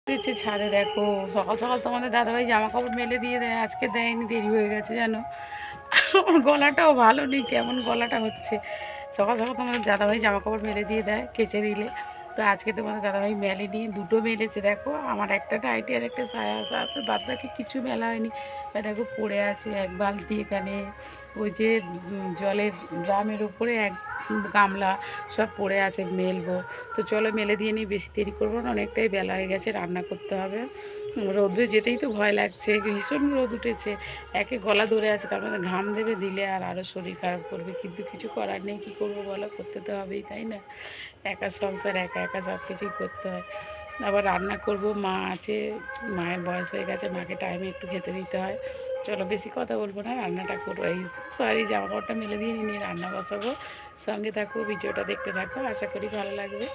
উঠেছে ছাদে। দেখো সকাল সকাল তোমাদের দাদাভাই জামা কাপড় মেলে দিয়ে দেয়, আজকে দেয়নি, দেরি হয়ে গেছে জানো। আমার গলাটাও ভালো নেই, কেমন গলাটা হচ্ছে। সকাল সকাল তোমাদের দাদাভাই জামা কাপড় মেলে দিয়ে দেয় কেচে দিলে, তো আজকে তোমাদের দাদাভাই মেলেনি, দুটো মেলেছে। দেখো আমার একটা নাইটি আর একটা সায়া, সাথে বাদ বাকি কিছু মেলা হয়নি। দেখো পড়ে আছে এক বালতি এখানে, ওই যে জলের ড্রামের উপরে এক গামলা সব পড়ে আছে, মেলবো। তো চলো মেলে দিয়ে নিই, বেশি দেরি করবো না, অনেকটাই বেলা হয়ে গেছে, রান্না করতে হবে। রোদে যেতেই তো ভয় লাগছে, ভীষণ রোদ উঠেছে, একে গলা ধরে আছে, তার মধ্যে ঘাম দেবে দিলে আর আরও শরীর খারাপ করবে, কিন্তু কিছু করার নেই, কী করবো বলো, করতে তো হবেই, তাই না? একা সংসার, একা একা সব কিছুই করতে হয়। আবার রান্না করব, মা আছে, মায়ের বয়স হয়ে গেছে, মাকে টাইমে একটু খেতে দিতে হয়। চলো বেশি কথা বলবো না, রান্নাটা করবো। এই সরি, জামা কাপড়টা মেলে দিয়ে নিয়ে রান্না বসাবো। সঙ্গে থাকো, ভিডিওটা দেখতে থাকো, আশা করি ভালো লাগবে।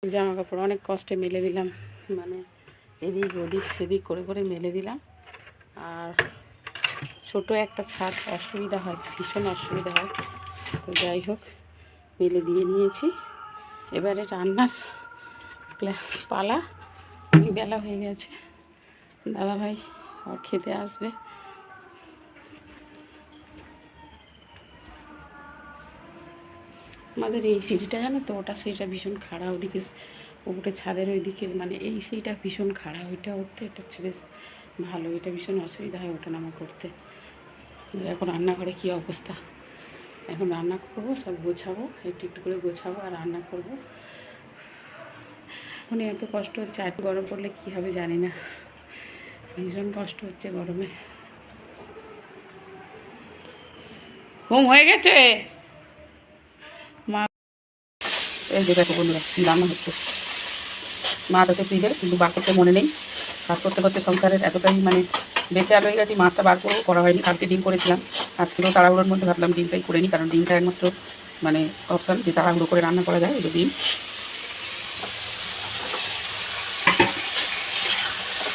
জামা কাপড় অনেক কষ্টে মেলে দিলাম, মানে এদিক ওদিক সেদিক করে করে মেলে দিলাম। আর ছোট একটা ছাদ, অসুবিধা হয়, ভীষণ অসুবিধা হয়। তো যাই হোক, মেলে দিয়ে নিয়েছি, এবারে রান্নার পালা। বেলা হয়ে গেছে, দাদাভাই আর খেতে আসবে। আমাদের এই সিঁড়িটা জানো তো, ওটা সিঁড়িটা ভীষণ খাড়া, ওদিকে উপরে ছাদের ওই দিকের, মানে এই সিঁড়িটা ভীষণ খাড়া, ওইটা উঠতে এটা হচ্ছে বেশ ভালো, এটা ভীষণ অসুবিধা হয় ওঠানামা করতে। এখন রান্নাঘরে কী অবস্থা, এখন রান্না করবো, সব গোছাবো, একটু একটু করে গোছাবো আর রান্না করবো। এখন এত কষ্ট হচ্ছে, আর গরম পড়লে কী হবে জানি না, ভীষণ কষ্ট হচ্ছে গরমে। ঘুম হয়ে গেছে মা। এই যে দেখো বন্ধুরা, কী রান্না হচ্ছে। মাছ আছে ফ্রিজে, কিন্তু বার করতে মনে নেই, কাজ করতে করতে সংসারের এতটাই মানে বেকার হয়ে গেছি, মাছটা বার করা হয়নি। কালকে ডিম করেছিলাম, আজকেও তাড়াহুড়োর মধ্যে ভাবলাম ডিমটাই করে নিই, কারণ ডিমটা একমাত্র মানে অপশান যে তাড়াহুড়ো করে রান্না করা যায়, এই ডিম।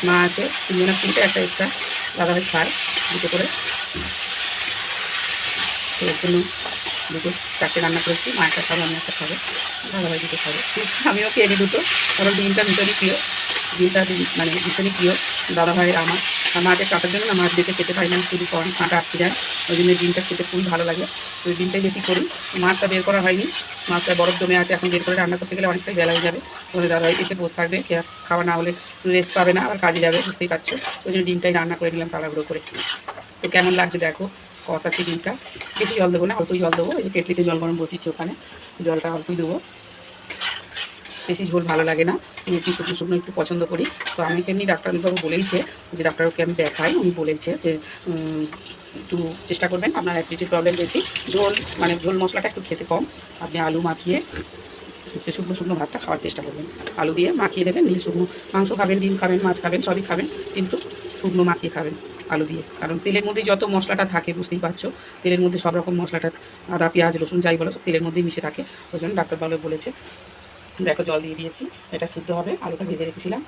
মা আছে, তিনজনের তিনটে, একটা এক্সট্রা দাদাভাই খায় দুটো করে, তো এর জন্য দুটো চারটে রান্না করেছি। মা একটা খাবে, আমি একটা খাবো, দাদাভাই দুটো খাবে, আমিও খেয়ে নিই দুটো, কারণ ডিমটা ভীষণই প্রিয়, ডিমটা মানে ভীষণই প্রিয় দাদাভাইয়ের আমার। আর মাকে কাটার জন্য না, মাছ দেখে খেতে পারি না, শুধু কম কাঁটা আটকে যায়, ওই জন্য ডিমটা খেতে খুবই ভালো লাগে, তো ওই ডিমটাই বেশি করি। মাছটা বের করা হয়নি, মাছটা বরফ জমে আছে, এখন বের করে রান্না করতে গেলে অনেকটাই বেলা হয়ে যাবে, তোমাদের দাদাভাই এসে বসে থাকবে, খাওয়া না হলে রেস্ট পাবে না, আবার কাজে যাবে, বুঝতেই পারছো। ওই জন্য ডিমটাই রান্না করে নিলাম তাড়াহুড়ো করে। তো কেমন লাগছে দেখো, কষাচ্ছি ডিমটা, বেশি জল দেবো না, অল্পই জল দেবো, এই যে কেটলিতে জল গরম বসিয়েছি, ওখানে জলটা অল্পই দেবো, বেশি ঝোল ভালো লাগে না, একটু শুকনো শুকনো একটু পছন্দ করি। তো আমি এমনি ডাক্তারবাবু বলেইছে, যে ডাক্তারকে আমি দেখাই, উনি বলেছে যে একটু চেষ্টা করবেন, আপনার অ্যাসিডিটির প্রবলেম বেশি, ঝোল মানে ঝোল মশলাটা একটু খেতে কম, আপনি আলু মাখিয়ে হচ্ছে শুকনো শুকনো ভাতটা খাওয়ার চেষ্টা করবেন, আলু দিয়ে মাখিয়ে দেবেন, নিয়ে শুকনো মাংস খাবেন, ডিম খাবেন, মাছ খাবেন, সবই খাবেন, কিন্তু শুকনো মাখিয়ে খাবেন আলু দিয়ে, কারণ তেলের মধ্যে যত মশলাটা থাকে বুঝতেই পারছো, তেলের মধ্যে সব রকম মশলাটা, আদা পেঁয়াজ রসুন যাই বলো তেলের মধ্যেই মিশে থাকে, ওই জন্য ডাক্তারবাবু বলেছে। দেখো জল দিয়ে দিয়েছি, এটা সিদ্ধ হবে, আলুটা ভেজে রেখেছিলাম।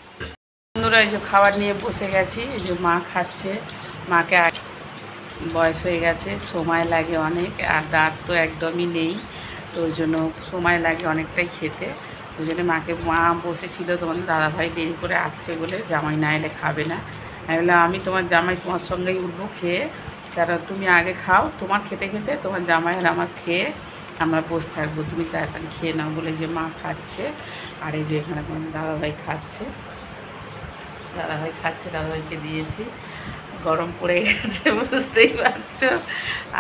বন্ধুরা এই যে খাবার নিয়ে বসে গেছি, এই যে মা খাচ্ছে, মাকে বয়স হয়ে গেছে, সময় লাগে অনেক, আর দাঁত তো একদমই নেই, তো ওই জন্য সময় লাগে অনেকটাই খেতে। ওই জন্য মা বসেছিল, তোমাদের দাদাভাই দেরি করে আসছে বলে জামাই না এলে খাবে না। আমি বললাম আমি তোমার জামাই তোমার সঙ্গেই উঠবো খেয়ে, কারণ তুমি আগে খাও, তোমার খেতে খেতে তোমার জামাই আর আমার খেয়ে আমরা বসে থাকবো, তুমি তাড়াতাড়ি খেয়ে নাও বলে যে মা খাচ্ছে। আর এই যে এখানে তোমার দাদাভাই খাচ্ছে, দাদাভাইকে দিয়েছি। গরম পড়ে গেছে বুঝতেই পারছো।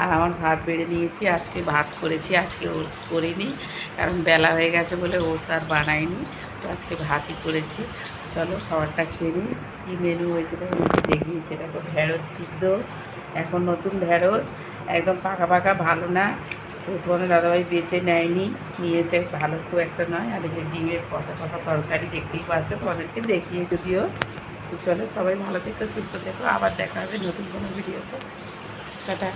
আর আমার ভাত বেড়ে নিয়েছি, আজকে ভাত করেছি, আজকে ওটস করিনি, কারণ বেলা হয়ে গেছে বলে ওটস আর বানাইনি, তো আজকে ভাতই করেছি। চলো খাবারটা খেয়ে নিই। কী মেনু হয়েছিল দেখিয়েছি, দেখো ঢেঁড়স সিদ্ধ, এখন নতুন ঢেঁড়স, একদম পাকা পাকা, ভালো না, তো তোমাদের দাদাভাই বেছে নেয়নি, নিয়েছে, ভালো খুব একটা নয়। আর এই যে ডিমের কষা কষা তরকারি দেখতেই পাচ্ছ, তোমাদেরকে দেখিয়ে যদিও। তো চলো সবাই ভালো থেকো, সুস্থ থেকো, আবার দেখা হবে নতুন কোনো ভিডিওতে। টাটা।